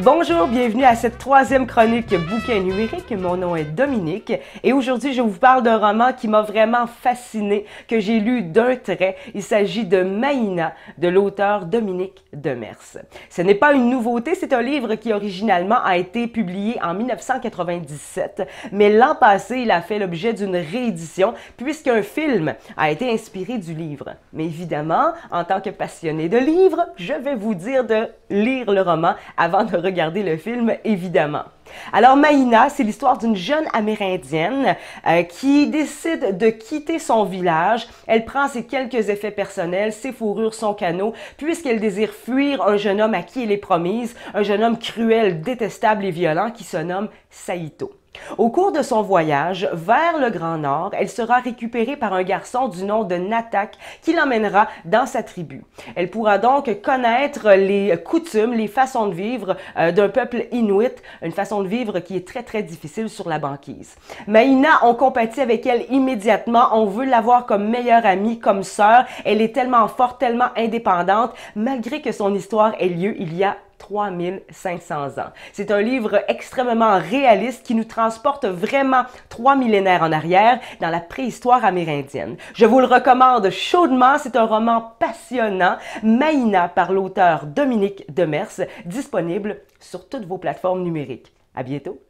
Bonjour, bienvenue à cette troisième chronique bouquin numérique. Mon nom est Dominique et aujourd'hui je vous parle d'un roman qui m'a vraiment fasciné, que j'ai lu d'un trait. Il s'agit de Maïna de l'auteur Dominique Demers. Ce n'est pas une nouveauté, c'est un livre qui originalement a été publié en 1997, mais l'an passé il a fait l'objet d'une réédition puisqu'un film a été inspiré du livre. Mais évidemment, en tant que passionné de livres, je vais vous dire de lire le roman avant de regarder le film, évidemment. Alors, Maïna, c'est l'histoire d'une jeune Amérindienne qui décide de quitter son village. Elle prend ses quelques effets personnels, ses fourrures, son canot, puisqu'elle désire fuir un jeune homme à qui elle est promise, un jeune homme cruel, détestable et violent qui se nomme Saïto. Au cours de son voyage vers le Grand Nord, elle sera récupérée par un garçon du nom de Natak qui l'emmènera dans sa tribu. Elle pourra donc connaître les coutumes, les façons de vivre d'un peuple inuit, une façon de vivre qui est très difficile sur la banquise. Maïna, on compatit avec elle immédiatement, on veut l'avoir comme meilleure amie, comme sœur. Elle est tellement forte, tellement indépendante, malgré que son histoire ait lieu il y a 3500 ans. C'est un livre extrêmement réaliste qui nous transporte vraiment 3 millénaires en arrière dans la préhistoire amérindienne. Je vous le recommande chaudement, c'est un roman passionnant, Maïna par l'auteur Dominique Demers, disponible sur toutes vos plateformes numériques. À bientôt!